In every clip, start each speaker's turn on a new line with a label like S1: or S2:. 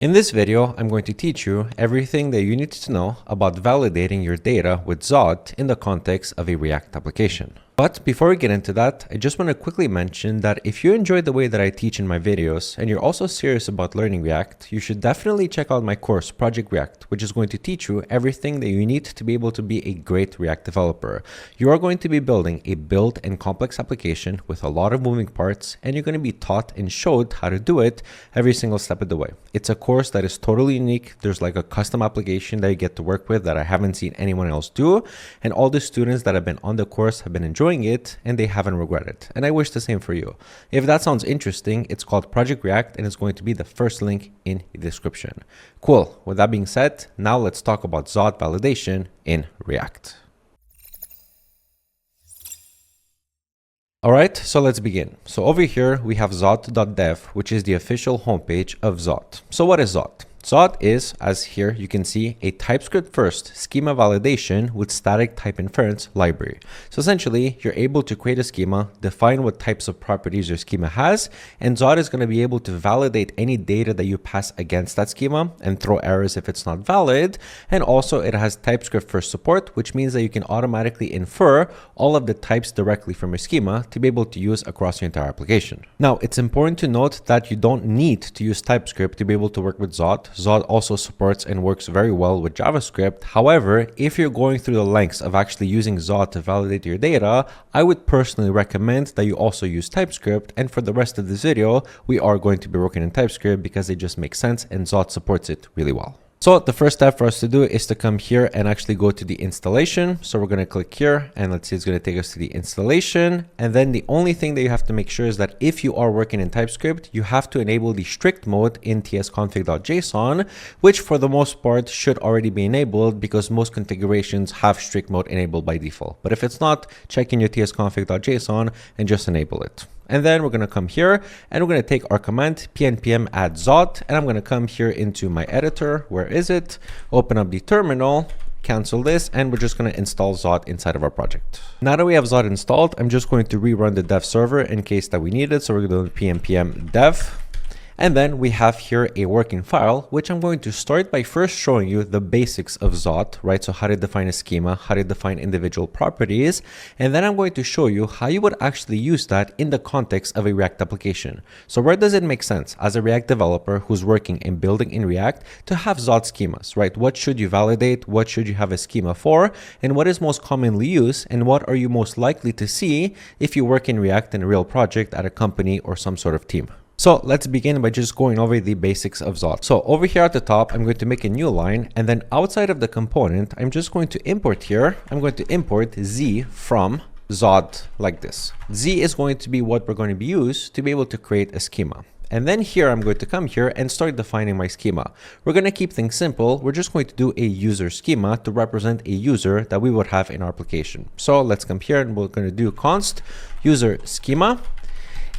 S1: In this video, I'm going to teach you everything that you need to know about validating your data with Zod in the context of a React application. But before we get into that, I just want to quickly mention that if you enjoy the way that I teach in my videos and you're also serious about learning React, you should definitely check out my course, Project React, which is going to teach you everything that you need to be able to be a great React developer. You are going to be building a built and complex application with a lot of moving parts, and you're going to be taught and showed how to do it every single step of the way. It's a course that is totally unique. There's like a custom application that you get to work with that I haven't seen anyone else do, and all the students that have been on the course have been enjoying it and they haven't regretted, and I wish the same for you. If that sounds interesting, it's called Project React and it's going to be the first link in the description. Cool. With that being said, now let's talk about Zod validation in React. Alright, so let's begin. So over here we have Zod.dev, which is the official homepage of Zod. So what is Zod? Zod is, as here you can see, a TypeScript first schema validation with static type inference library. So essentially, you're able to create a schema, define what types of properties your schema has, and Zod is going to be able to validate any data that you pass against that schema and throw errors if it's not valid. And also it has TypeScript first support, which means that you can automatically infer all of the types directly from your schema to be able to use across your entire application. Now, it's important to note that you don't need to use TypeScript to be able to work with Zod. Zod also supports and works very well with JavaScript. However, if you're going through the lengths of actually using Zod to validate your data, I would personally recommend that you also use TypeScript. And for the rest of this video, we are going to be working in TypeScript because it just makes sense and Zod supports it really well. So the first step for us to do is to come here and actually go to the installation. So we're going to click here and let's see, it's going to take us to the installation. And then the only thing that you have to make sure is that if you are working in TypeScript, you have to enable the strict mode in tsconfig.json, which for the most part should already be enabled because most configurations have strict mode enabled by default. But if it's not, check in your tsconfig.json and just enable it. And then we're going to come here and we're going to take our command pnpm add Zod, and I'm going to come here into my editor. Where is it? Open up the terminal, cancel this, and we're just going to install Zod inside of our project. Now that we have Zod installed, I'm just going to rerun the dev server in case that we need it. So we're going to do pnpm dev. And then we have here a working file, which I'm going to start by first showing you the basics of Zod, right? So how to define a schema, how to define individual properties. And then I'm going to show you how you would actually use that in the context of a React application. So where does it make sense as a React developer who's working and building in React to have Zod schemas, right? What should you validate? What should you have a schema for? And what is most commonly used? And what are you most likely to see if you work in React in a real project at a company or some sort of team? So let's begin by just going over the basics of Zod. So over here at the top, I'm going to make a new line, and then outside of the component, I'm just going to import here. I'm going to import Z from Zod like this. Z is going to be what we're going to be used to be able to create a schema. And then here, I'm going to come here and start defining my schema. We're going to keep things simple. We're just going to do a user schema to represent a user that we would have in our application. So let's come here and we're going to do const user schema.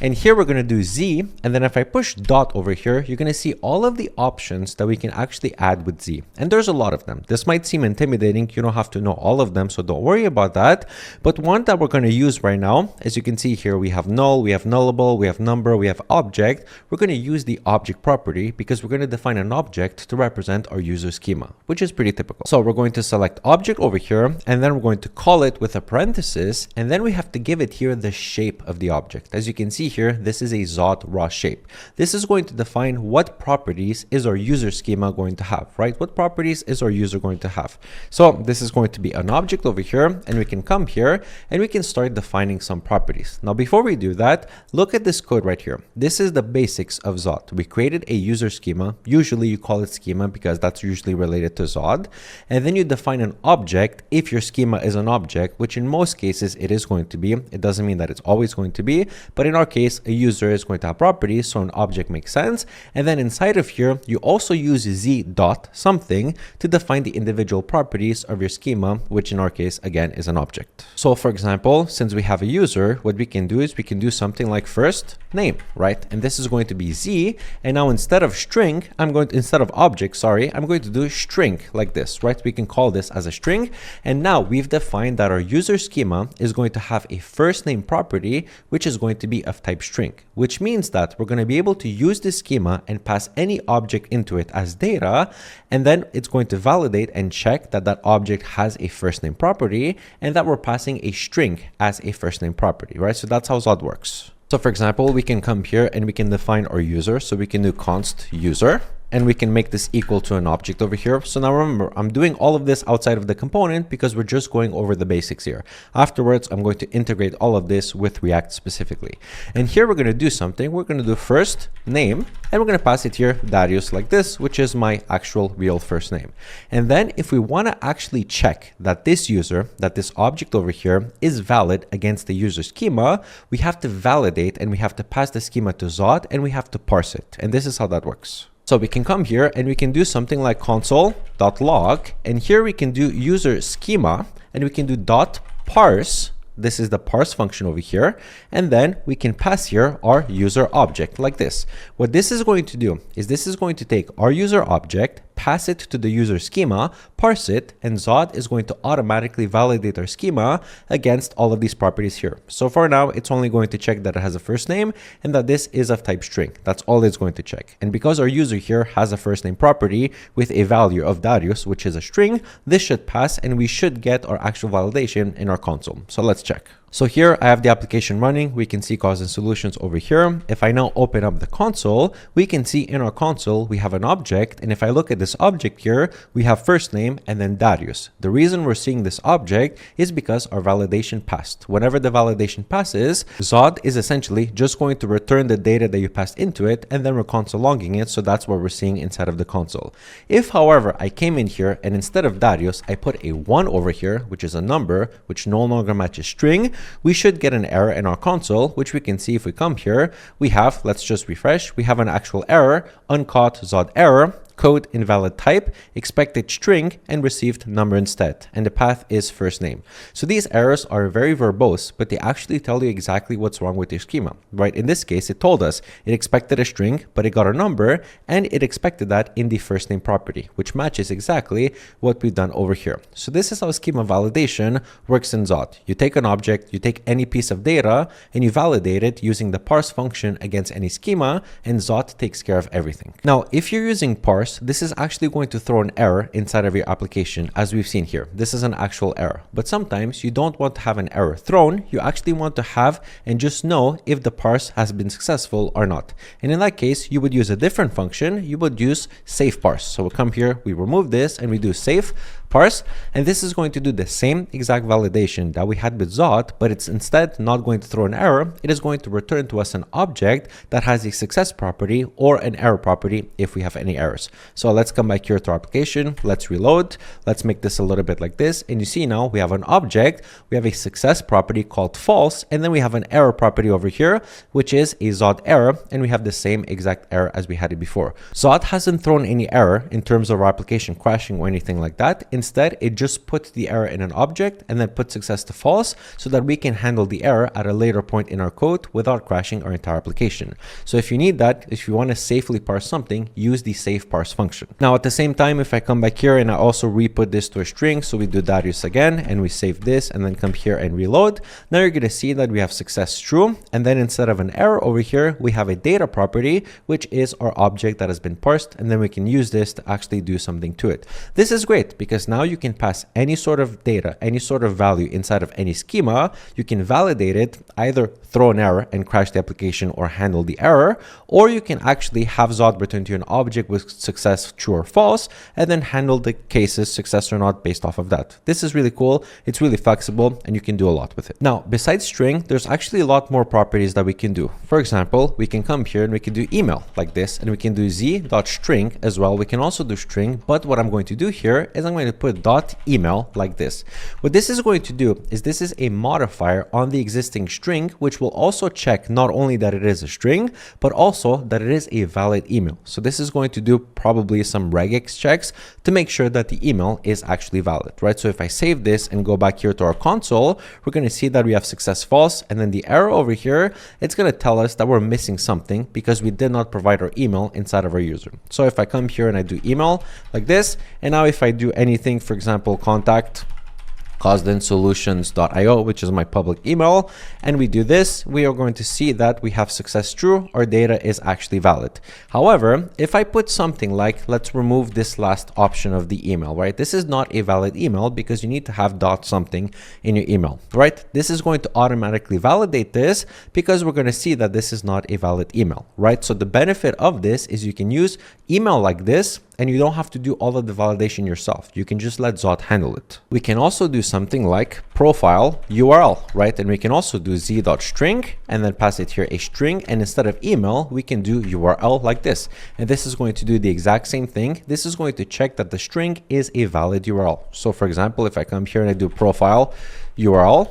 S1: And here we're going to do Z, and then if I push dot over here, you're going to see all of the options that we can actually add with Z. And there's a lot of them. This might seem intimidating. You don't have to know all of them, so don't worry about that. But one that we're going to use right now, as you can see here, we have null, we have nullable, we have number, we have object. We're going to use the object property because we're going to define an object to represent our user schema, which is pretty typical. So we're going to select object over here, and then we're going to call it with a parenthesis, and then we have to give it here the shape of the object. As you can see here, this is a Zod raw shape. This is going to define what properties is our user schema going to have, right? What properties is our user going to have? So this is going to be an object over here, and we can come here and we can start defining some properties. Now, before we do that, look at this code right here. This is the basics of Zod. We created a user schema. Usually you call it schema because that's usually related to Zod. And then you define an object if your schema is an object, which in most cases it is going to be. It doesn't mean that it's always going to be, but in our case, a user is going to have properties, so an object makes sense. And then inside of here, you also use z dot something to define the individual properties of your schema, which in our case, again, is an object. So for example, since we have a user, what we can do is we can do something like first name, right? And this is going to be z. And now instead of string, instead of object, sorry, I'm going to do string like this, right? We can call this as a string. And now we've defined that our user schema is going to have a first name property, which is going to be of type type string, which means that we're going to be able to use this schema and pass any object into it as data, and then it's going to validate and check that that object has a first name property and that we're passing a string as a first name property, right? So that's how Zod works. So for example, we can come here and we can define our user. So we can do const user, and we can make this equal to an object over here. So now remember, I'm doing all of this outside of the component because we're just going over the basics here. Afterwards, I'm going to integrate all of this with React specifically. And here we're going to do something. We're going to do first name, and we're going to pass it here Darius like this, which is my actual real first name. And then if we want to actually check that this user, that this object over here is valid against the user schema, we have to validate and we have to pass the schema to Zod and we have to parse it. And this is how that works. So we can come here and we can do something like console.log, and here we can do user schema and we can do .parse. This is the parse function over here. And then we can pass here our user object like this. What this is going to do is this is going to take our user object, pass it to the user schema, parse it, and Zod is going to automatically validate our schema against all of these properties here. So for now, it's only going to check that it has a first name and that this is of type string. That's all it's going to check. And because our user here has a first name property with a value of Darius, which is a string, this should pass and we should get our actual validation in our console. So let's check. So here I have the application running. We can see cause and solutions over here. If I now open up the console, we can see in our console, we have an object. And if I look at this object here, we have first name and then Darius. The reason we're seeing this object is because our validation passed. Whenever the validation passes, Zod is essentially just going to return the data that you passed into it, and then we're console logging it. So that's what we're seeing inside of the console. If, however, I came in here and instead of Darius, I put a 1 over here, which is a number, which no longer matches string, we should get an error in our console, which we can see if we come here. We have, let's just refresh, we have an actual error, uncaught Zod error, code invalid type, expected string, and received number instead. And the path is first name. So these errors are very verbose, but they actually tell you exactly what's wrong with your schema, right? In this case, it told us it expected a string, but it got a number, and it expected that in the first name property, which matches exactly what we've done over here. So this is how schema validation works in Zod. You take an object, you take any piece of data, and you validate it using the parse function against any schema, and Zod takes care of everything. Now, if you're using parse, this is actually going to throw an error inside of your application, as we've seen here. This is an actual error, but sometimes you don't want to have an error thrown. You actually want to have and just know if the parse has been successful or not. And in that case, you would use a different function. You would use safe parse. So we'll come here, we remove this, and we do safe parse, and this is going to do the same exact validation that we had with Zod, but it's instead not going to throw an error. It is going to return to us an object that has a success property or an error property if we have any errors. So let's come back here to our application. Let's reload. Let's make this a little bit like this. And you see now we have an object, we have a success property called false, and then we have an error property over here, which is a Zod error, and we have the same exact error as we had it before. Zod hasn't thrown any error in terms of our application crashing or anything like that. Instead, it just put the error in an object and then put success to false so that we can handle the error at a later point in our code without crashing our entire application. So if you need that, if you want to safely parse something, use the safe parse function. Now, at the same time, if I come back here and I also re-put this to a string, so we do Darius again and we save this and then come here and reload, now you're going to see that we have success true. And then instead of an error over here, we have a data property, which is our object that has been parsed. And then we can use this to actually do something to it. This is great because now you can pass any sort of data, any sort of value inside of any schema. You can validate it, either throw an error and crash the application or handle the error, or you can actually have Zod return to you an object with success true or false, and then handle the cases success or not based off of that. This is really cool. It's really flexible and you can do a lot with it. Now, besides string, there's actually a lot more properties that we can do. For example, we can come here and we can do email like this, and we can do z.string as well. We can also do string, but what I'm going to do here is I'm going to put .email like this. What this is going to do is this is a modifier on the existing string, which will also check not only that it is a string, but also that it is a valid email. So this is going to do probably some regex checks to make sure that the email is actually valid, right? So if I save this and go back here to our console, we're going to see that we have success false, and then the error over here, it's going to tell us that we're missing something because we did not provide our email inside of our user. So if I come here and I do email like this, and now if I do anything, for example, contact cosdensolutions.io, which is my public email, and we do this, we are going to see that we have success true, our data is actually valid. However, if I put something like, let's remove this last option of the email, right? This is not a valid email because you need to have dot something in your email, right? This is going to automatically validate this because we're going to see that this is not a valid email, right? So the benefit of this is you can use email like this and you don't have to do all of the validation yourself. You can just let Zod handle it. We can also do something like profile URL, right? And we can also do z.string and then pass it here a string. And instead of email, we can do URL like this. And this is going to do the exact same thing. This is going to check that the string is a valid URL. So for example, if I come here and I do profile URL,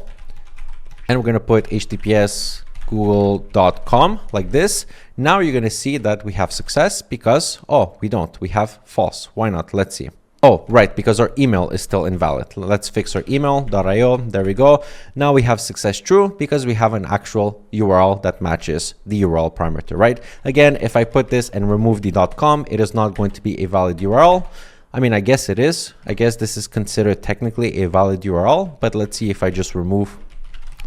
S1: and we're going to put HTTPS google.com like this. Now you're going to see that we have success because, oh, we don't, we have false. Why not? Let's see. Oh, right, because our email is still invalid. Let's fix our email.io. There we go. Now we have success true because we have an actual URL that matches the URL parameter, right? Again, if I put this and remove the .com, it is not going to be a valid URL. I mean, I guess it is. I guess this is considered technically a valid URL, but let's see if I just remove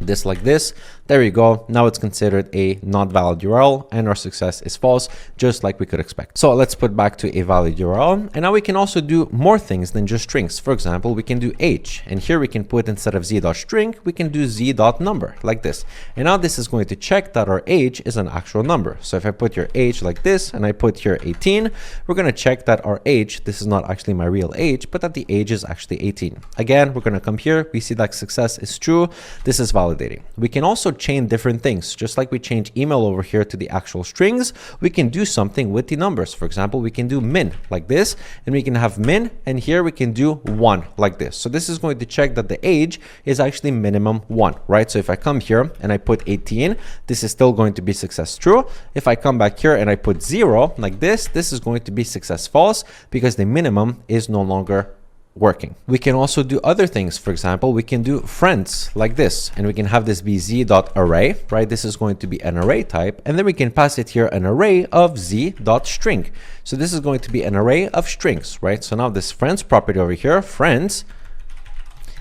S1: this like this. There you go. Now it's considered a not valid URL and our success is false, just like we could expect. So let's put back to a valid URL. And now we can also do more things than just strings. For example, we can do age, and here we can put, instead of z.string, we can do z.number like this. And now this is going to check that our age is an actual number. So if I put your age like this and I put here 18, we're going to check that our age, this is not actually my real age, but that the age is actually 18. Again, we're going to come here. We see that success is true. This is validating. We can also chain different things. Just like we change email over here to the actual strings, we can do something with the numbers. For example, we can do min like this, and we can have min, and here we can do 1 like this. So this is going to check that the age is actually minimum 1, right? So if I come here and I put 18, this is still going to be success true. If I come back here and I put 0 like this, this is going to be success false because the minimum is no longer working. We can also do other things. For example, we can do friends like this, and we can have this be z.array, right? This is going to be an array type, and then we can pass it here an array of z.string. So this is going to be an array of strings, right? So now this friends property over here, friends,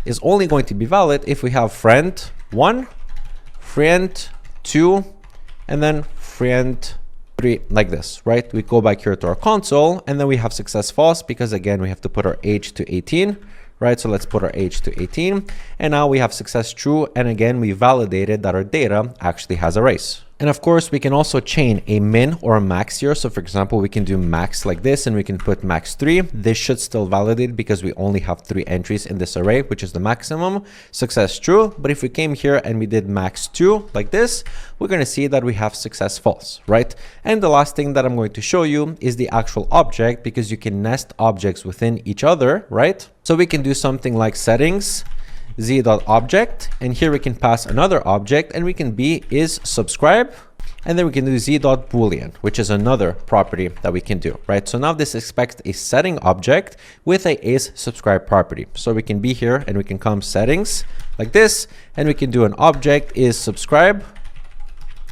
S1: is only going to be valid if we have friend 1, friend 2, and then friend 3 like this, right? We go back here to our console, and then we have success false because again we have to put our age to 18, right? So let's put our age to 18, and now we have success true, and again we validated that our data actually has a race. And of course, we can also chain a min or a max here. So for example, we can do max like this, and we can put max 3. This should still validate because we only have 3 entries in this array, which is the maximum. Success true. But if we came here and we did max 2 like this, we're going to see that we have success false, right? And the last thing that I'm going to show you is the actual object, because you can nest objects within each other, right? So we can do something like settings z.object, and here we can pass another object, and we can be is subscribe, and then we can do z.boolean, which is another property that we can do, right? So now this expects a setting object with a is subscribe property. So we can be here and we can come settings like this, and we can do an object is subscribe,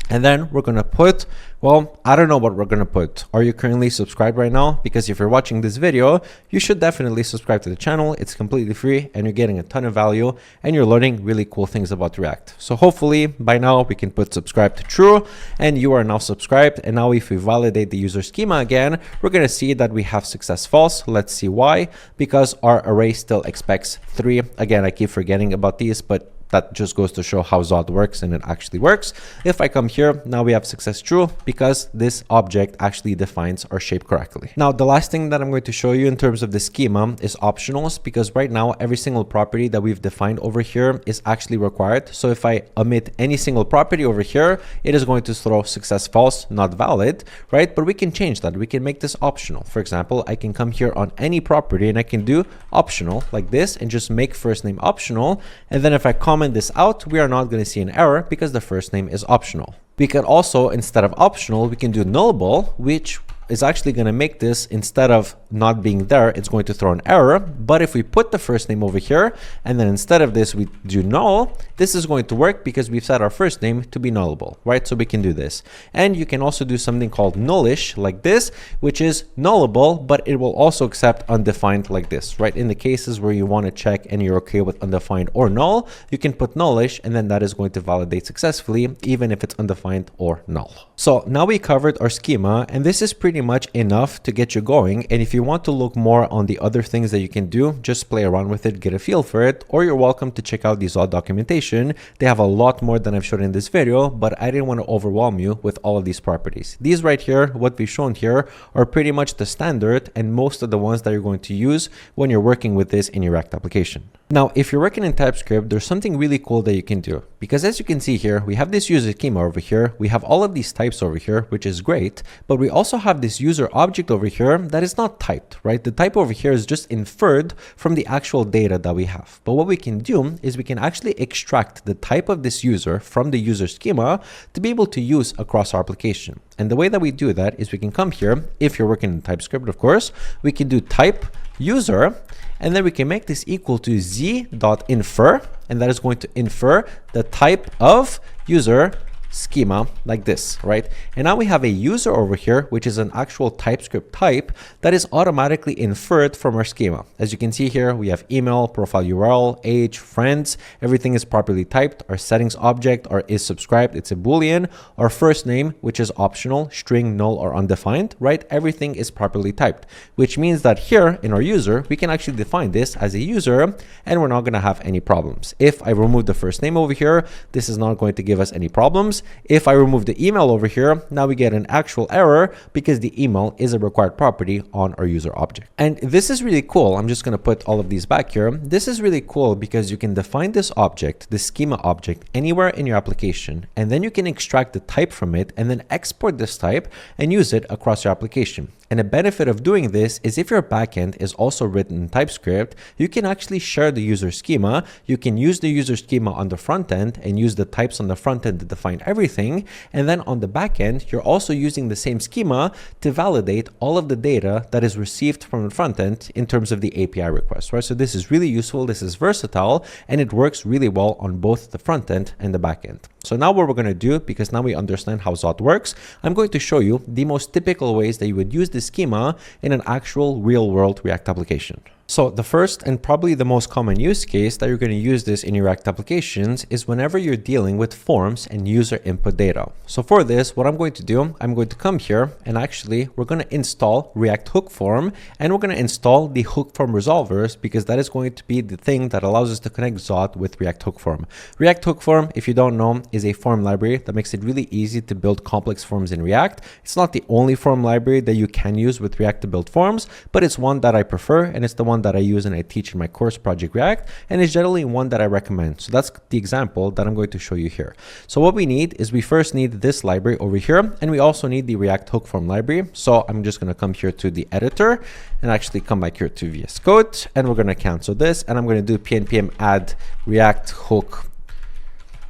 S1: and then we're going to put, well, I don't know what we're going to put. Are you currently subscribed right now? Because if you're watching this video, you should definitely subscribe to the channel. It's completely free and you're getting a ton of value and you're learning really cool things about React. So hopefully by now we can put subscribe to true, and you are now subscribed. And now if we validate the user schema again, we're going to see that we have success false. Let's see why. Because our array still expects 3. Again, I keep forgetting about these, but that just goes to show how Zod works, and it actually works. If I come here, now we have success true because this object actually defines our shape correctly. Now, the last thing that I'm going to show you in terms of the schema is optionals, because right now every single property that we've defined over here is actually required. So if I omit any single property over here, it is going to throw success false, not valid, right? But we can change that. We can make this optional. For example, I can come here on any property and I can do optional like this and just make first name optional. And then if I comment this out, we are not going to see an error because the first name is optional. We could also, instead of optional, we can do nullable, which is actually going to make this, instead of not being there, it's going to throw an error. But if we put the first name over here, and then instead of this, we do null, this is going to work because we've set our first name to be nullable, right? So we can do this. And you can also do something called nullish like this, which is nullable, but it will also accept undefined like this, right? In the cases where you want to check and you're okay with undefined or null, you can put nullish, and then that is going to validate successfully, even if it's undefined or null. So now we covered our schema, and this is pretty much enough to get you going. And if you want to look more on the other things that you can do, just play around with it, get a feel for it, or you're welcome to check out the Zod documentation. They have a lot more than I've shown in this video, but I didn't want to overwhelm you with all of these properties. These right here, what we've shown here, are pretty much the standard and most of the ones that you're going to use when you're working with this in your React application. Now, if you're working in TypeScript, there's something really cool that you can do, because as you can see here, we have this user schema over here. We have all of these types over here, which is great, but we also have this user object over here that is not typed, right? The type over here is just inferred from the actual data that we have. But what we can do is we can actually extract the type of this user from the user schema to be able to use across our application. And the way that we do that is we can come here, if you're working in TypeScript, of course, we can do type user, and then we can make this equal to z.infer, and that is going to infer the type of user schema like this, right? And now we have a user over here, which is an actual TypeScript type that is automatically inferred from our schema. As you can see here, we have email, profile URL, age, friends, everything is properly typed. Our settings object is subscribed, it's a Boolean. Our first name, which is optional, string, null, or undefined, right? Everything is properly typed, which means that here in our user, we can actually define this as a user, and we're not going to have any problems. If I remove the first name over here, this is not going to give us any problems. If I remove the email over here, now we get an actual error because the email is a required property on our user object. And this is really cool. I'm just going to put all of these back here. This is really cool because you can define this object, the schema object, anywhere in your application, and then you can extract the type from it and then export this type and use it across your application. And the benefit of doing this is if your backend is also written in TypeScript, you can actually share the user schema. You can use the user schema on the front end and use the types on the front end to define everything. And then on the back end, you're also using the same schema to validate all of the data that is received from the front end in terms of the API request, right? So this is really useful. This is versatile, and it works really well on both the front end and the back end. So now what we're going to do, because now we understand how Zod works, I'm going to show you the most typical ways that you would use the schema in an actual real-world React application. So the first and probably the most common use case that you're going to use this in your React applications is whenever you're dealing with forms and user input data. So for this, what I'm going to do, I'm going to come here and actually we're going to install React Hook Form, and we're going to install the Hook Form resolvers because that is going to be the thing that allows us to connect Zod with React Hook Form. React Hook Form, if you don't know, is a form library that makes it really easy to build complex forms in React. It's not the only form library that you can use with React to build forms, but it's one that I prefer, and it's the one that I use and I teach in my course Project React, and it's generally one that I recommend. So that's the example that I'm going to show you here. So what we need is we first need this library over here, and we also need the React Hook Form library. So I'm just going to come here to the editor and actually come back here to VSCode, and we're going to cancel this, and I'm going to do npm add React Hook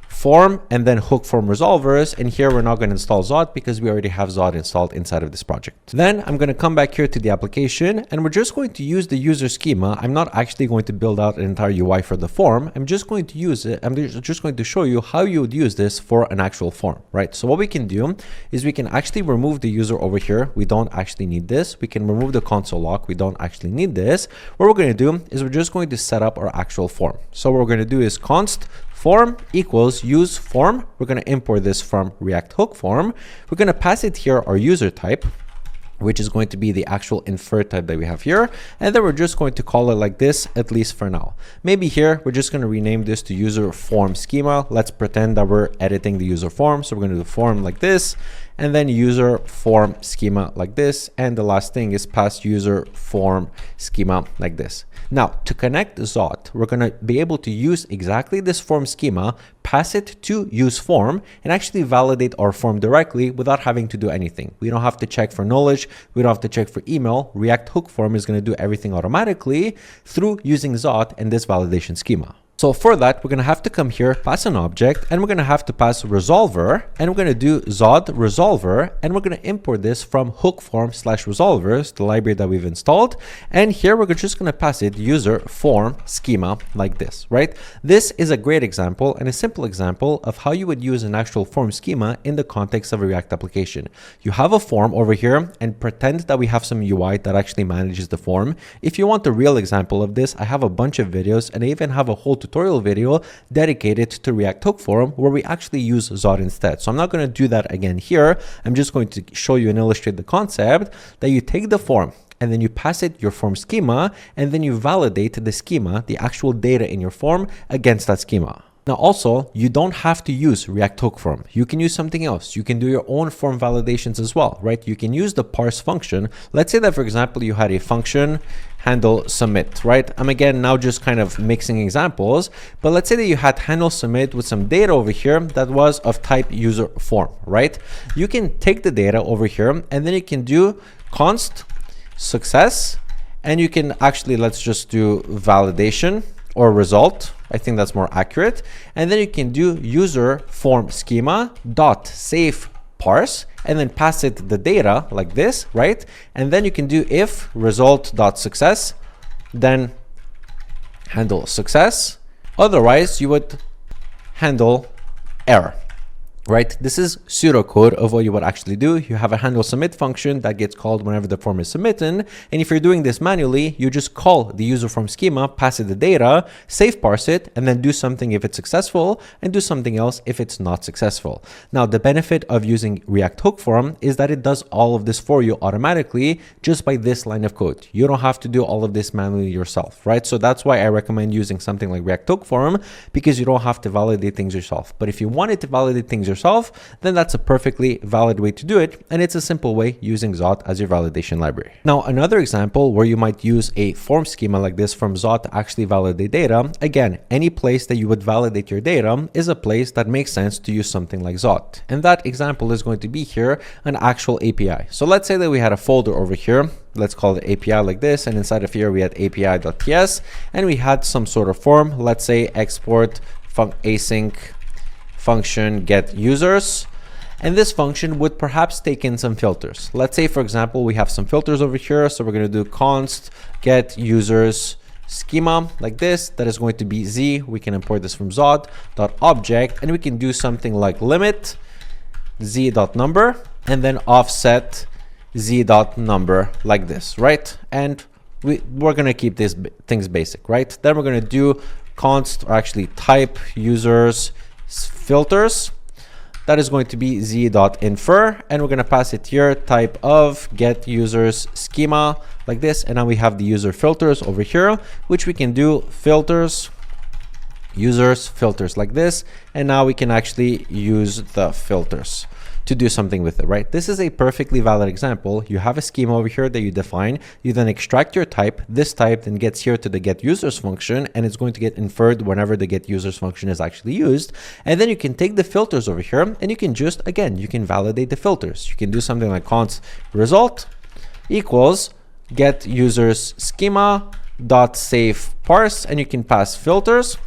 S1: Form and then Hook Form resolvers. And here we're not going to install Zod because we already have Zod installed inside of this project. Then I'm going to come back here to the application, and we're just going to use the user schema. I'm not actually going to build out an entire UI for the form. I'm just going to use it. I'm just going to show you how you would use this for an actual form, right? So what we can do is we can actually remove the user over here. We don't actually need this. We can remove the console log. We don't actually need this. What we're going to do is we're just going to set up our actual form. So what we're going to do is const form equals use form. We're going to import this from React Hook Form. We're going to pass it here our user type, which is going to be the actual infer type that we have here. And then we're just going to call it like this, at least for now. Maybe here, we're just going to rename this to user form schema. Let's pretend that we're editing the user form. So we're going to do the form like this, and then user form schema like this. And the last thing is pass user form schema like this. Now, to connect Zod, we're going to be able to use exactly this form schema, pass it to use form, and actually validate our form directly without having to do anything. We don't have to check for knowledge. We don't have to check for email. React Hook Form is going to do everything automatically through using Zod and this validation schema. So for that, we're going to have to come here, pass an object, and we're going to have to pass resolver, and we're going to do Zod resolver, and we're going to import this from hook form/resolvers, the library that we've installed. And here we're just going to pass it user form schema like this, right? This is a great example and a simple example of how you would use an actual form schema in the context of a React application. You have a form over here and pretend that we have some UI that actually manages the form. If you want a real example of this, I have a bunch of videos, and I even have a whole tutorial video dedicated to React hook form where we actually use Zod instead. So I'm not going to do that again here. I'm just going to show you and illustrate the concept that you take the form and then you pass it your form schema, and then you validate the schema, the actual data in your form, against that schema. Now also, you don't have to use React hook form. You can use something else. You can do your own form validations as well, right? You can use the parse function. Let's say that, for example, you had a function handle submit, right? I'm again now just kind of mixing examples, but let's say that you had handle submit with some data over here that was of type user form, right? You can take the data over here and then you can do const success, and you can actually, let's just do validation or result. I think that's more accurate. And then you can do user form schema dot save parse, and then pass it the data like this, right? And then you can do if result dot success, then handle success. Otherwise, you would handle error. Right? This is pseudocode of what you would actually do. You have a handle submit function that gets called whenever the form is submitted. And if you're doing this manually, you just call the user form schema, pass it the data, save parse it, and then do something if it's successful and do something else if it's not successful. Now, the benefit of using React hook form is that it does all of this for you automatically just by this line of code. You don't have to do all of this manually yourself, right? So that's why I recommend using something like React hook form, because you don't have to validate things yourself. But if you wanted to validate things yourself, then that's a perfectly valid way to do it, and it's a simple way using Zod as your validation library. Now, another example where you might use a form schema like this from Zod to actually validate data, again, any place that you would validate your data is a place that makes sense to use something like Zod. And that example is going to be here an actual API. So let's say that we had a folder over here. Let's call it API like this, and inside of here we had api.ts, and we had some sort of form. Let's say export async function get users, and this function would perhaps take in some filters. Let's say, for example, we have some filters over here, so we're going to do const get users schema like this. That is going to be z. We can import this from Zod.object, and we can do something like limit z.number and then offset z.number like this, right? And we're going to keep these things basic, right? Then we're going to do const, or actually type users filters. That is going to be z.infer, and we're going to pass it here type of get users schema like this. And now we have the user filters over here, which we can do filters users filters like this. And now we can actually use the filters to do something with it, right? This is a perfectly valid example. You have a schema over here that you define. You then extract your type. This type then gets here to the get users function, and it's going to get inferred whenever the get users function is actually used. And then you can take the filters over here, and you can just, again, you can validate the filters. You can do something like const result equals get users schema dot save parse, and you can pass filters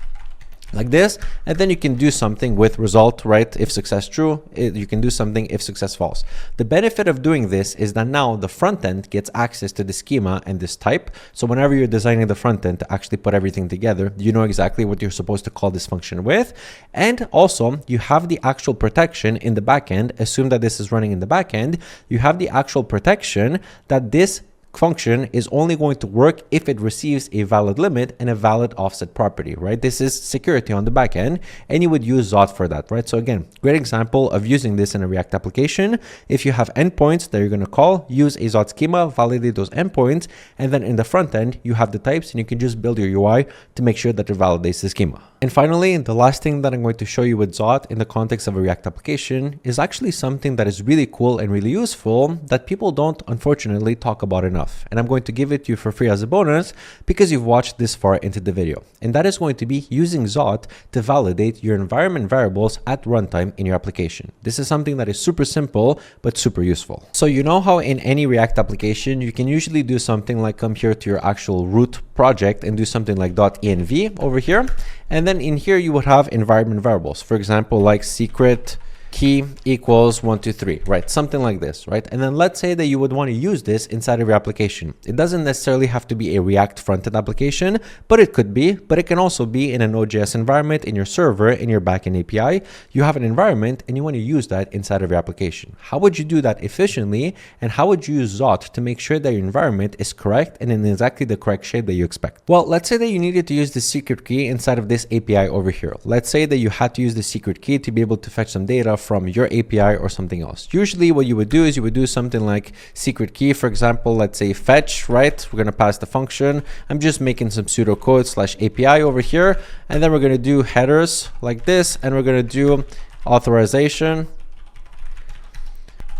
S1: like this, and then you can do something with result, right? If success true, you can do something if success false. The benefit of doing this is that now the front end gets access to the schema and this type. So whenever you're designing the front end to actually put everything together, you know exactly what you're supposed to call this function with. And also you have the actual protection in the backend. Assume that this is running in the backend. You have the actual protection that this function is only going to work if it receives a valid limit and a valid offset property, right? This is security on the back end, and you would use Zod for that, right? So again, great example of using this in a React application. If you have endpoints that you're going to call, use a Zod schema, validate those endpoints, and then in the front end, you have the types, and you can just build your UI to make sure that it validates the schema. And finally, the last thing that I'm going to show you with Zod in the context of a React application is actually something that is really cool and really useful that people don't unfortunately talk about enough. enough. And I'm going to give it to you for free as a bonus because you've watched this far into the video. And that is going to be using Zod to validate your environment variables at runtime in your application. This is something that is super simple, but super useful. So you know how in any React application, you can usually do something like come here to your actual root project and do something like .env over here. And then in here, you would have environment variables. For example, like secret key equals 123, right? Something like this, right? And then let's say that you would want to use this inside of your application. It doesn't necessarily have to be a React frontend application, but it could be, but it can also be in a Node.js environment in your server, in your backend API. You have an environment and you want to use that inside of your application. How would you do that efficiently? And how would you use Zod to make sure that your environment is correct and in exactly the correct shape that you expect? Well, let's say that you needed to use the secret key inside of this API over here. Let's say that you had to use the secret key to be able to fetch some data from your API or something else. Usually what you would do is you would do something like secret key, for example, let's say fetch, right? We're going to pass the function. I'm just making some pseudocode /API over here. And then we're going to do headers like this. And we're going to do authorization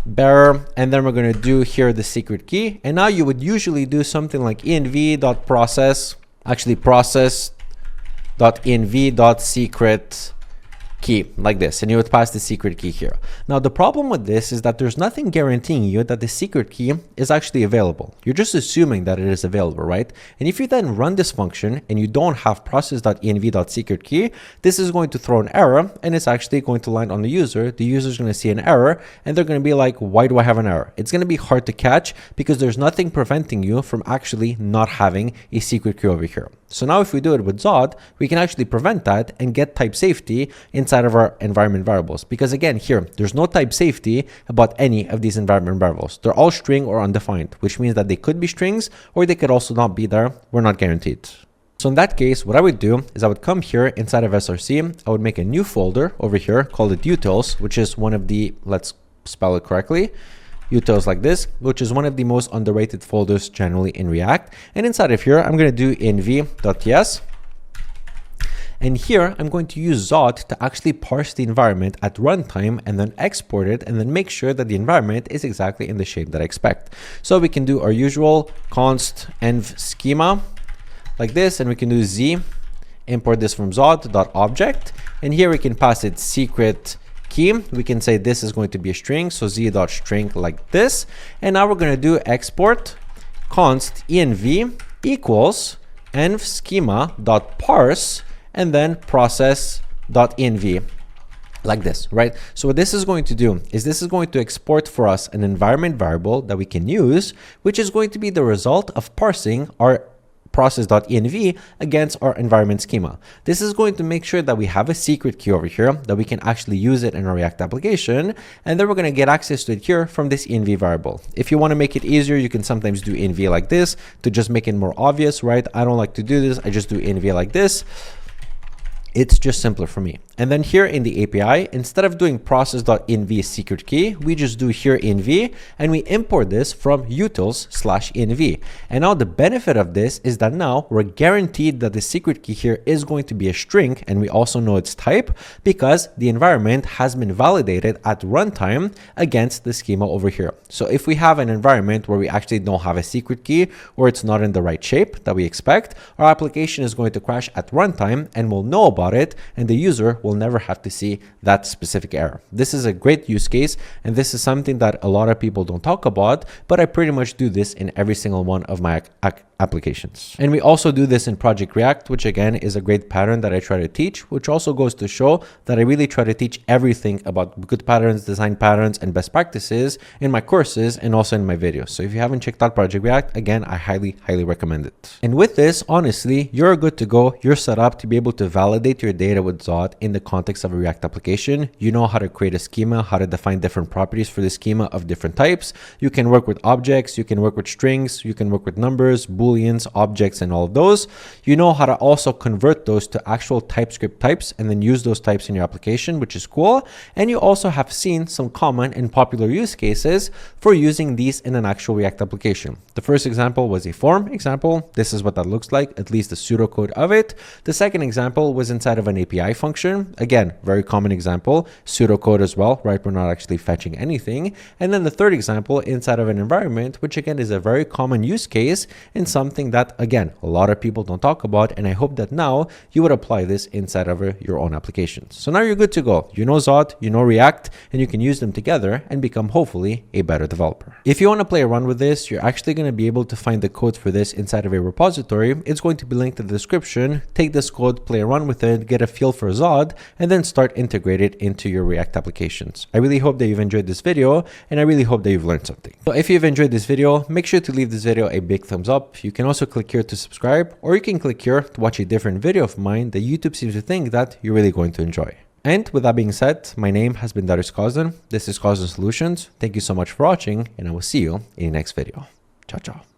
S1: bearer. And then we're going to do here the secret key. And now you would usually do something like env.process, actually process.env.secret key like this, and you would pass the secret key here. Now the problem with this is that there's nothing guaranteeing you that the secret key is actually available. You're just assuming that it is available, right? And if you then run this function and you don't have process.env.secret key, this is going to throw an error and it's actually going to land on the user. The user is going to see an error and they're going to be like, why do I have an error? It's going to be hard to catch because there's nothing preventing you from actually not having a secret key over here. So now if we do it with Zod, we can actually prevent that and get type safety inside of our environment variables. Because again, here, there's no type safety about any of these environment variables. They're all string or undefined, which means that they could be strings or they could also not be there. We're not guaranteed. So in that case, what I would do is I would come here inside of SRC. I would make a new folder over here, call it utils, which is one of the, let's spell it correctly, utils like this, which is one of the most underrated folders generally in React. And inside of here, I'm going to do env.ts. And here, I'm going to use Zod to actually parse the environment at runtime and then export it and then make sure that the environment is exactly in the shape that I expect. So we can do our usual const env schema like this, and we can do z, import this from Zod.object. And here we can pass it secret key. We can say this is going to be a string, so z.string like this. And now we're going to do export const env equals env schema.parse and then process.env like this, right? So what this is going to do is this is going to export for us an environment variable that we can use, which is going to be the result of parsing our process.env against our environment schema. This is going to make sure that we have a secret key over here, that we can actually use it in our React application, and then we're going to get access to it here from this env variable. If you want to make it easier, you can sometimes do env like this to just make it more obvious, right? I don't like to do this. I just do env like this. It's just simpler for me. And then here in the API, instead of doing process.env secret key, we just do here env and we import this from utils/env. And now the benefit of this is that now we're guaranteed that the secret key here is going to be a string, and we also know its type because the environment has been validated at runtime against the schema over here. So if we have an environment where we actually don't have a secret key or it's not in the right shape that we expect, our application is going to crash at runtime and we'll know about it, and the user will never have to see that specific error. This is a great use case, and this is something that a lot of people don't talk about, but I pretty much do this in every single one of my applications. And we also do this in Project React, which again is a great pattern that I try to teach, which also goes to show that I really try to teach everything about good patterns, design patterns, and best practices in my courses and also in my videos. So if you haven't checked out Project React, again, I highly recommend it. And with this, honestly, you're good to go. You're set up to be able to validate your data with Zod in the context of a React application. You know how to create a schema, how to define different properties for the schema of different types. You can work with objects, you can work with strings, you can work with numbers, booleans, objects, and all of those. You know how to also convert those to actual TypeScript types and then use those types in your application, which is cool. And you also have seen some common and popular use cases for using these in an actual React application. The first example was a form example. This is what that looks like, at least the pseudocode of it. The second example was inside of an API function. Again, very common example, pseudocode as well, right? We're not actually fetching anything. And then the third example inside of an environment, which again is a very common use case and something that, again, a lot of people don't talk about. And I hope that now you would apply this inside of your own applications. So now you're good to go. You know Zod, you know React, and you can use them together and become hopefully a better developer. If you want to play around with this, you're actually going to be able to find the code for this inside of a repository. It's going to be linked in the description. Take this code, play around with it, get a feel for Zod, and then start integrating it into your React applications. I really hope that you've enjoyed this video, and I really hope that you've learned something. So if you've enjoyed this video, make sure to leave this video a big thumbs up. You can also click here to subscribe, or you can click here to watch a different video of mine that YouTube seems to think that you're really going to enjoy. And with that being said, my name has been Darius Kozan. This is Kozan Solutions. Thank you so much for watching, and I will see you in the next video. Ciao, ciao.